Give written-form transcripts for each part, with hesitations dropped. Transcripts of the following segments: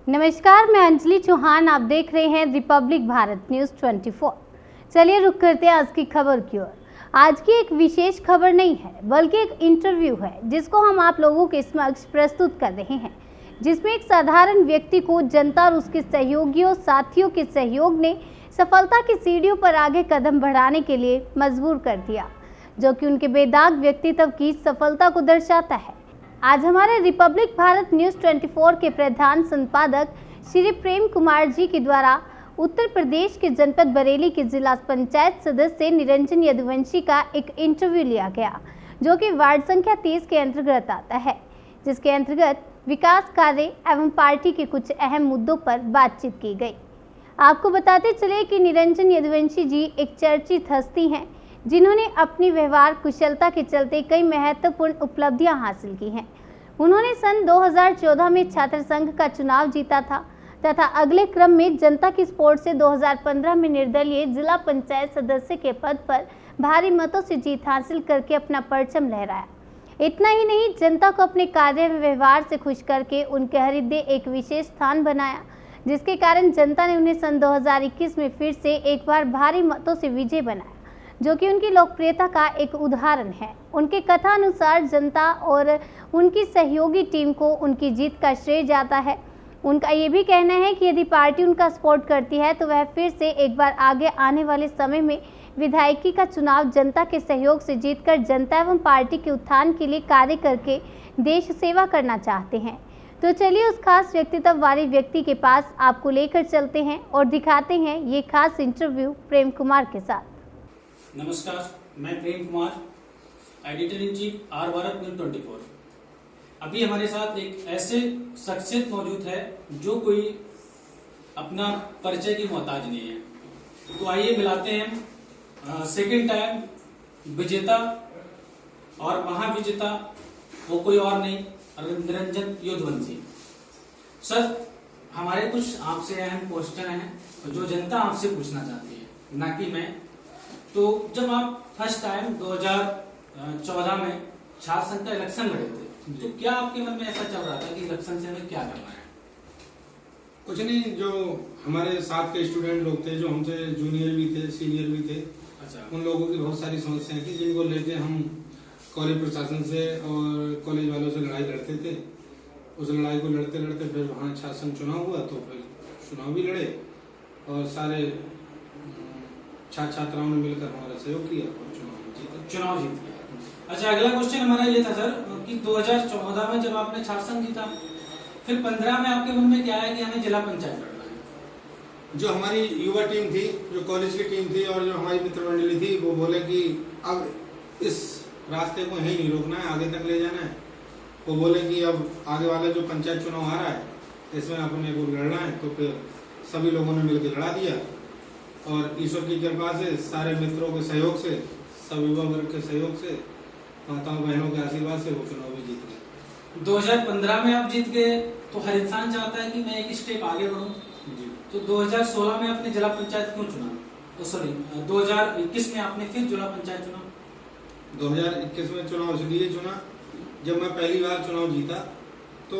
नमस्कार, मैं अंजलि चौहान। आप देख रहे हैं रिपब्लिक भारत न्यूज़ 24। चलिए रुक करते हैं आज की खबर की ओर। आज की एक विशेष खबर नहीं है बल्कि एक इंटरव्यू है जिसको हम आप लोगों के समक्ष प्रस्तुत कर रहे हैं, जिसमें एक साधारण व्यक्ति को जनता और उसके सहयोगियों साथियों के सहयोग ने सफलता की सीढ़ियों पर आगे कदम बढ़ाने के लिए मजबूर कर दिया, जो कि उनके बेदाग व्यक्तित्व की सफलता को दर्शाता है। आज हमारे रिपब्लिक भारत न्यूज़ 24 के प्रधान संपादक श्री प्रेम कुमार जी के द्वारा उत्तर प्रदेश के जनपद बरेली के जिला पंचायत सदस्य निरंजन यदुवंशी का एक इंटरव्यू लिया गया, जो कि वार्ड संख्या 30 के अंतर्गत आता है, जिसके अंतर्गत विकास कार्य एवं पार्टी के कुछ अहम मुद्दों पर बातचीत की गई। आपको बताते चले कि निरंजन यदुवंशी जी एक चर्चित हस्ती हैं, जिन्होंने अपनी व्यवहार कुशलता के चलते कई महत्वपूर्ण उपलब्धियां हासिल की हैं। उन्होंने सन 2014 में छात्र संघ का चुनाव जीता था तथा अगले क्रम में जनता की सपोर्ट से 2015 में निर्दलीय जिला पंचायत सदस्य के पद पर भारी मतों से जीत हासिल करके अपना परचम लहराया। इतना ही नहीं, जनता को अपने कार्य व व्यवहार से खुश करके उनके हृदय एक विशेष स्थान बनाया, जिसके कारण जनता ने उन्हें सन 2021 में फिर से एक बार भारी मतों से विजय बनाया, जो कि उनकी लोकप्रियता का एक उदाहरण है। उनके कथा अनुसार जनता और उनकी सहयोगी टीम को उनकी जीत का श्रेय जाता है। उनका ये भी कहना है कि यदि पार्टी उनका सपोर्ट करती है तो वह फिर से एक बार आगे आने वाले समय में विधायकी का चुनाव जनता के सहयोग से जीतकर जनता एवं पार्टी के उत्थान के लिए कार्य करके देश सेवा करना चाहते हैं। तो चलिए उस खास व्यक्तित्व वाले व्यक्ति के पास आपको लेकर चलते हैं और दिखाते हैं ये खास इंटरव्यू प्रेम कुमार के साथ। नमस्कार, मैं Prem Kumar, editor in chief R Bharat news 24। अभी हमारे साथ एक ऐसे शख्सियत मौजूद है जो कोई अपना परिचय की मोहताज नहीं है। तो आइए मिलाते हैं सेकंड टाइम विजेता और महाविजेता, वो कोई और नहीं निरंजन यदुवंशी। सर, हमारे कुछ आपसे अहम क्वेश्चन हैं जो जनता आपसे पूछना चाहती है, ना कि मैं। तो जब आप फर्स्ट टाइम 2014 में छात्र संघ का इलेक्शन लड़े थे, तो क्या आपके मन में ऐसा चल रहा था कि इलेक्शन से हमें क्या करना है? कुछ नहीं, जो हमारे साथ के स्टूडेंट लोग थे, जो हमसे जूनियर भी थे सीनियर भी थे, अच्छा, उन लोगों की बहुत सारी समस्याएं थी जिनको लेके हम कॉलेज प्रशासन से और कॉलेज वालों से लड़ाई लड़ते थे। उस लड़ाई को लड़ते लड़ते फिर वहाँ छात्र संघ चुनाव हुआ, तो फिर चुनाव भी लड़े और सारे छात्र छात्राओं ने मिलकर हमारा सहयोग किया और चुनाव जीत गया। अच्छा, अगला क्वेश्चन हमारा ये था सर कि 2014 में जब आपने छात्र संघ जीता, फिर 15 में आपके मन में क्या है कि हमें जिला पंचायत लड़ना है? जो हमारी युवा टीम थी, जो कॉलेज की टीम थी और जो हमारी मित्र मंडली थी, वो बोले कि अब इस रास्ते को यहीं नहीं रोकना है, आगे तक ले जाना है। वो बोले कि अब आगे वाला जो पंचायत चुनाव आ रहा है इसमें अपने को लड़ना है। तो फिर सभी लोगों ने मिलकर लड़ा दिया और ईश्वर की कृपा से, सारे मित्रों के सहयोग से, सब युवा वर्ग के सहयोग से, माताओं बहनों के आशीर्वाद से वो चुनाव भी जीत गए। 2015 में आप जीत गए, तो हर इंसान चाहता है कि मैं एक स्टेप आगे बढ़ूं। जी। तो 2016 में आपने जिला पंचायत क्यों चुना? सॉरी, 2021 में आपने फिर जिला पंचायत चुना? 2021 में चुनाव इसलिए चुना, जब मैं पहली बार चुनाव जीता तो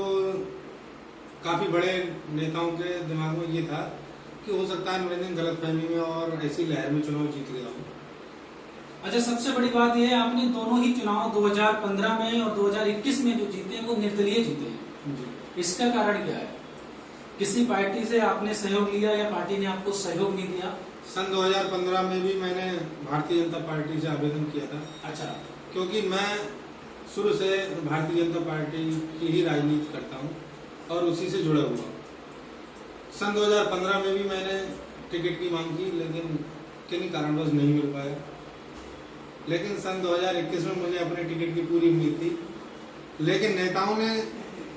काफी बड़े नेताओं के दिमाग में ये था कि हो सकता है निरंजन गलतफहमी में और ऐसी लहर में चुनाव जीत गया हूँ। अच्छा, सबसे बड़ी बात यह है आपने दोनों ही चुनाव 2015 में और 2021 में जो जीते हैं वो निर्दलीय जीते हैं। इसका कारण क्या है? किसी पार्टी से आपने सहयोग लिया या पार्टी ने आपको सहयोग नहीं दिया? सन 2015 में भी मैंने भारतीय जनता पार्टी से आवेदन किया था। अच्छा, क्योंकि मैं शुरू से भारतीय जनता पार्टी की ही राजनीति करता हूँ और उसी से जुड़ा हुआ। सन 2015 में भी मैंने टिकट की मांग की, लेकिन किन्हीं कारणवश नहीं मिल पाया। लेकिन सन 2021 में मुझे अपने टिकट की पूरी उम्मीद थी, लेकिन नेताओं ने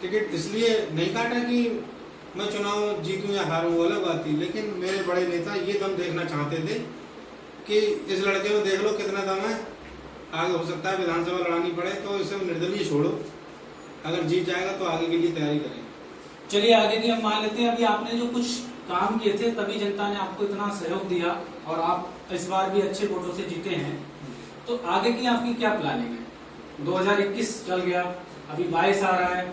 टिकट इसलिए नहीं काटा कि मैं चुनाव जीतूं या हारूं, वो अलग बात थी। लेकिन मेरे बड़े नेता ये दम देखना चाहते थे कि इस लड़के में देख लो कितना दम है, आगे हो सकता है विधानसभा लड़ानी पड़े तो इसे निर्दलीय छोड़ो, अगर जीत जाएगा तो आगे के लिए तैयारी करें। चलिए आगे की हम मान लेते हैं। अभी आपने जो कुछ काम किए थे तभी जनता ने आपको इतना सहयोग दिया और आप इस बार भी अच्छे वोटों से जीते हैं। तो आगे की आपकी क्या प्लानिंग है? 2021 चल गया, अभी 22 आ रहा है,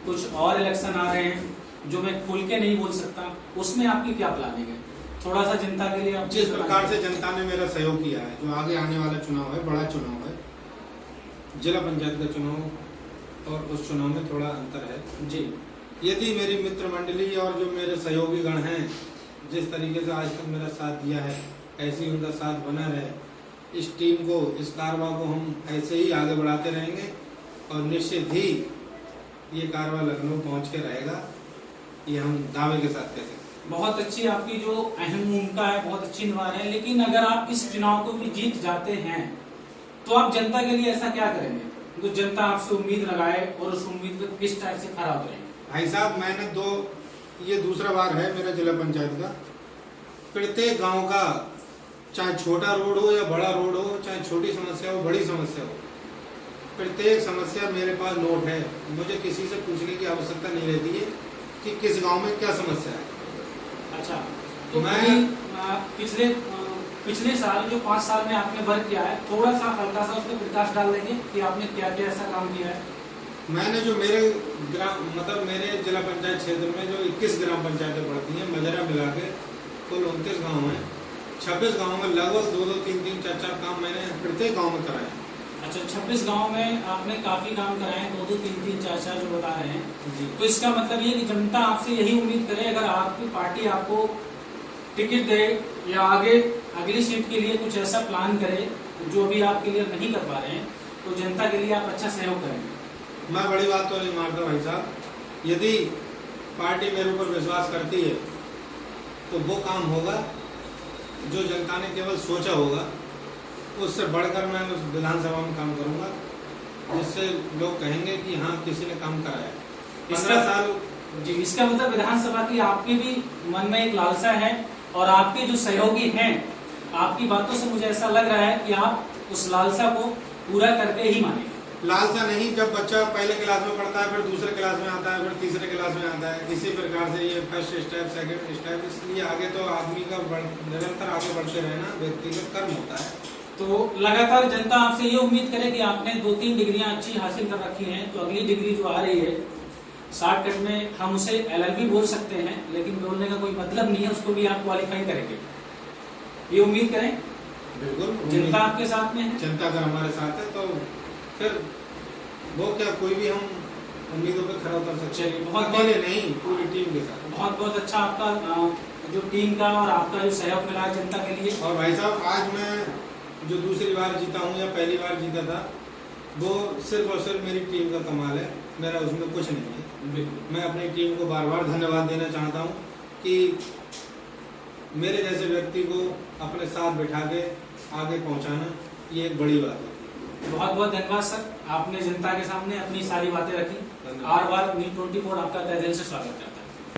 कुछ और इलेक्शन आ रहे हैं, जो मैं खुल के नहीं बोल सकता, उसमें आपकी क्या प्लानिंग है? थोड़ा सा जनता के लिए आप जिस प्रकार से जनता ने मेरा सहयोग किया है, जो आगे आने वाला चुनाव है, बड़ा चुनाव है, जिला पंचायत का चुनाव और उस चुनाव में थोड़ा अंतर है जी। यदि मेरी मित्र मंडली और जो मेरे सहयोगी गण हैं जिस तरीके से आज तक मेरा साथ दिया है, ऐसे ही उनका साथ बना रहे। इस टीम को, इस कारवा को हम ऐसे ही आगे बढ़ाते रहेंगे और निश्चित ही ये कारवा लखनऊ पहुंच के रहेगा, ये हम दावे के साथ कह सकते हैं। बहुत अच्छी आपकी जो अहम भूमिका है, बहुत अच्छी निभा रहे हैं, लेकिन अगर आप इस चुनाव को भी जीत जाते हैं तो आप जनता के लिए ऐसा क्या करेंगे तो जनता आपसे उम्मीद लगाए और उस उम्मीद को किस टाइप से खरा उतरेंगे? भाई साहब, मैंने ये दूसरा बार है मेरा जिला पंचायत का। प्रत्येक गांव का, चाहे छोटा रोड हो या बड़ा रोड हो, चाहे छोटी समस्या हो बड़ी समस्या हो, प्रत्येक समस्या मेरे पास नोट है। मुझे किसी से पूछने की आवश्यकता नहीं रहती है कि किस गांव में क्या समस्या है। अच्छा, तो मैं पिछले साल जो 5 साल में आपने वर्क किया है, थोड़ा सा हल्का सा उस पर प्रकाश डाल देंगे कि आपने क्या क्या ऐसा काम किया है? मैंने जो मेरे मेरे जिला पंचायत क्षेत्र में जो 21 ग्राम पंचायतें पड़ती हैं, मजरा मिला के कुल 29 गाँव हैं। 26 गाँव में लगभग 2-2, 3-3, 4-4 काम मैंने प्रत्येक गाँव में कराए। अच्छा, 26 गांव में आपने काफी काम कराए हैं, 2-2, 3-3, 4-4 जो बता रहे हैं जी। तो इसका मतलब ये कि जनता आपसे यही उम्मीद करे, अगर आपकी पार्टी आपको टिकट दे या आगे अगली सीट के लिए कुछ ऐसा प्लान करे जो अभी आपके लिए नहीं कर पा रहे हैं, तो जनता के लिए आप अच्छा सहयोग करेंगे। मैं बड़ी बात तो नहीं मानता भाई साहब। यदि पार्टी मेरे ऊपर विश्वास करती है तो वो काम होगा जो जनता ने केवल सोचा होगा, उससे बढ़कर मैं उस विधानसभा में काम करूंगा जिससे लोग कहेंगे कि हाँ, किसी ने काम कराया। 15 साल जी। इसका मतलब विधानसभा की आपके भी मन में एक लालसा है और आपके जो सहयोगी हैं, आपकी बातों से मुझे ऐसा लग रहा है कि आप उस लालसा को पूरा करके ही मानेंगे। लालसा नहीं, जब बच्चा पहले क्लास में पढ़ता है, फिर दूसरे क्लास में आता है, फिर तीसरे क्लास में आता है, इसी प्रकार से ये फर्स्ट स्टेप, सेकंड स्टेप, इसलिए आगे तो आदमी का निरंतर आगे बढ़ते रहना व्यक्तिगत कर्म होता है। तो लगातार जनता आपसे ये उम्मीद करे कि आपने 2-3 डिग्रियां अच्छी हासिल कर रखी हैं, तो अगली डिग्री जो आ रही है शॉर्टकट में हम उसे LLB बोल सकते हैं, लेकिन बोलने का कोई मतलब नहीं है, उसको भी आप क्वालिफाई करेंगे, ये उम्मीद करें। बिल्कुल, जनता आपके साथ में है। जनता अगर हमारे साथ है तो फिर वो क्या, कोई भी हम उम्मीदों पे खरा उतर सकते हैं। बहुत नहीं, पूरी टीम के साथ। बहुत बहुत अच्छा आपका जो टीम का और आपका जो सहयोग मिला है जनता के लिए। और भाई साहब, आज मैं जो दूसरी बार जीता हूँ या पहली बार जीता था, वो सिर्फ और सिर्फ मेरी टीम का कमाल है, मेरा उसमें कुछ नहीं है। मैं अपनी टीम को बार बार धन्यवाद देना चाहता हूँ कि मेरे जैसे व्यक्ति को अपने साथ बिठा के आगे पहुँचाना, ये एक बड़ी बात है। बहुत बहुत धन्यवाद सर, आपने जनता के सामने अपनी सारी बातें रखी। R भारत न्यूज़ 24 आपका तहे दिल से स्वागत करता है।